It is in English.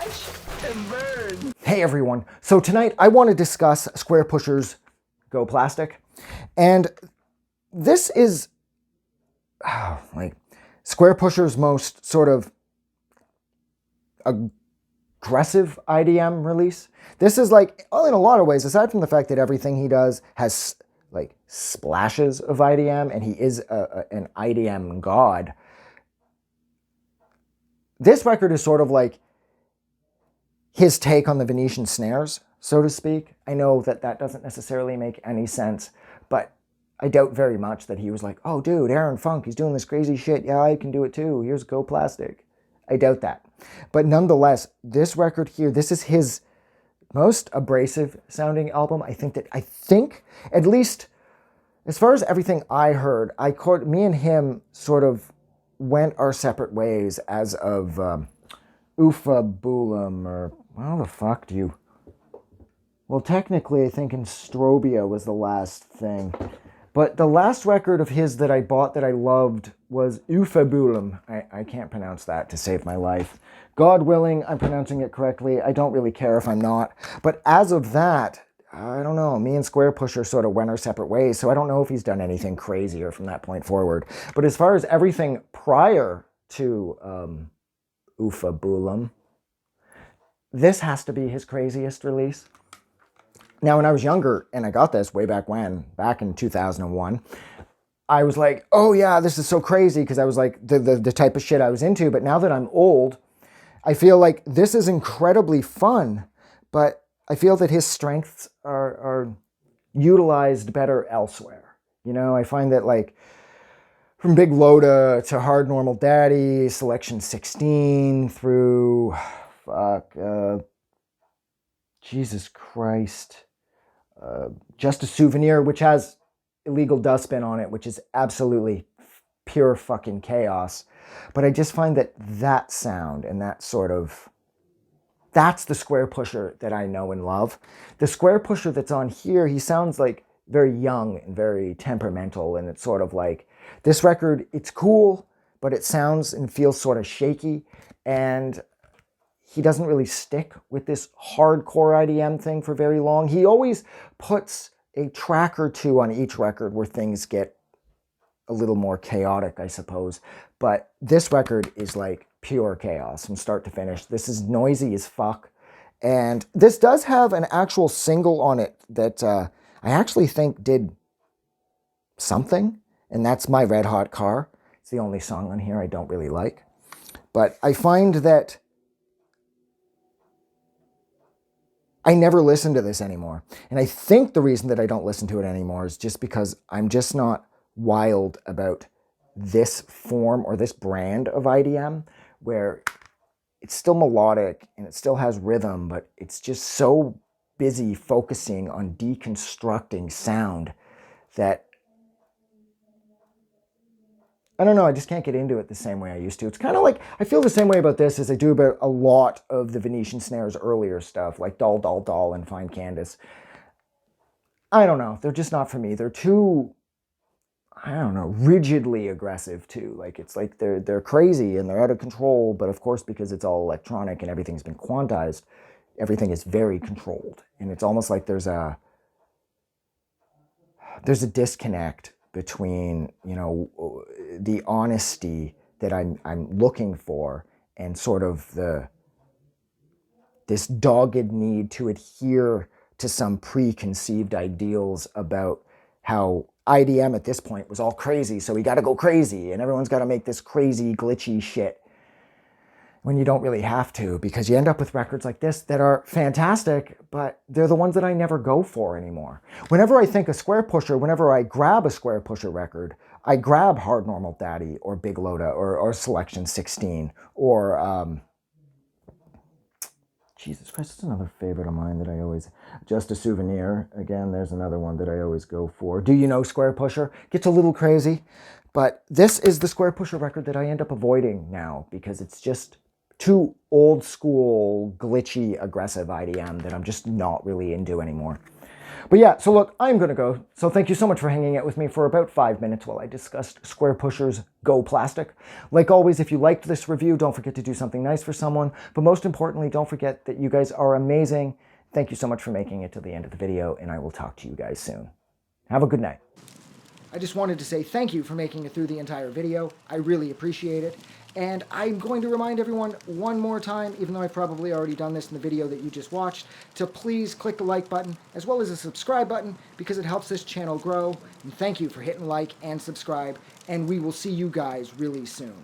Watch and burn. Hey everyone, so tonight I want to discuss Squarepushers Go Plastic, and this is like Squarepushers' most sort of aggressive IDM release. This is like, well, in a lot of ways, aside from the fact that everything he does has like splashes of IDM and he is an IDM god, this record is sort of like his take on the Venetian snares, so to speak. I know that that doesn't necessarily make any sense, but I doubt very much that he was like, oh dude, Aaron Funk, he's doing this crazy shit. Yeah, I can do it too. Here's Go Plastic. I doubt that. But nonetheless, this record here, this is his most abrasive sounding album. I think at least as far as everything I heard, me and him sort of went our separate ways as of Ufa Bulam, or how the fuck do you... Well, technically, I think Instrobia was the last thing. But the last record of his that I bought that I loved was Ufabulum. I can't pronounce that to save my life. God willing, I'm pronouncing it correctly. I don't really care if I'm not. But as of that, I don't know. Me and Squarepusher sort of went our separate ways, so I don't know if he's done anything crazier from that point forward. But as far as everything prior to Ufabulum, this has to be his craziest release. Now, when I was younger, and I got this way back in 2001, I was like, oh yeah, this is so crazy, because I was like the type of shit I was into. But now that I'm old, I feel like this is incredibly fun, but I feel that his strengths are utilized better elsewhere. You know, I find that like from Big Loda to Hard Normal Daddy, Selection 16 through, Jesus Christ, Just a Souvenir, which has Illegal Dustbin on it, which is absolutely pure fucking chaos. But I just find that that sound and that sort of, that's the Squarepusher that I know and love. The Squarepusher that's on here, he sounds like very young and very temperamental, and it's sort of like, this record, it's cool, but it sounds and feels sort of shaky, and he doesn't really stick with this hardcore IDM thing for very long. He always puts a track or two on each record where things get a little more chaotic, I suppose. But this record is like pure chaos from start to finish. This is noisy as fuck. And this does have an actual single on it that I actually think did something, and that's My Red Hot Car. It's the only song on here I don't really like. But I find that I never listen to this anymore. And I think the reason that I don't listen to it anymore is just because I'm just not wild about this form or this brand of IDM, where it's still melodic and it still has rhythm, but it's just so busy focusing on deconstructing sound that I don't know, I just can't get into it the same way I used to. It's kind of like, I feel the same way about this as I do about a lot of the Venetian Snares earlier stuff, like Doll Doll Doll and Fine Candice. I don't know, they're just not for me. They're too, I don't know, rigidly aggressive too. Like, it's like they're crazy and they're out of control, but of course, because it's all electronic and everything's been quantized, everything is very controlled. And it's almost like there's a disconnect between, you know, the honesty that I'm looking for and sort of this dogged need to adhere to some preconceived ideals about how IDM at this point was all crazy, so we got to go crazy and everyone's got to make this crazy glitchy shit, when you don't really have to, because you end up with records like this that are fantastic, but they're the ones that I never go for anymore. Whenever I think of Squarepusher, whenever I grab a Squarepusher record, I grab Hard Normal Daddy or Big Loda or Selection 16 or Jesus Christ, it's another favorite of mine that I always, Just a Souvenir. Again, there's another one that I always go for. Do You Know Squarepusher? Gets a little crazy, but this is the Squarepusher record that I end up avoiding now because it's just too old school, glitchy, aggressive IDM that I'm just not really into anymore. But yeah, so look, I'm going to go. So thank you so much for hanging out with me for about 5 minutes while I discussed Squarepushers Go Plastic. Like always, if you liked this review, don't forget to do something nice for someone. But most importantly, don't forget that you guys are amazing. Thank you so much for making it to the end of the video, and I will talk to you guys soon. Have a good night. I just wanted to say thank you for making it through the entire video. I really appreciate it. And I'm going to remind everyone one more time, even though I've probably already done this in the video that you just watched, to please click the like button as well as the subscribe button because it helps this channel grow. And thank you for hitting like and subscribe, and we will see you guys really soon.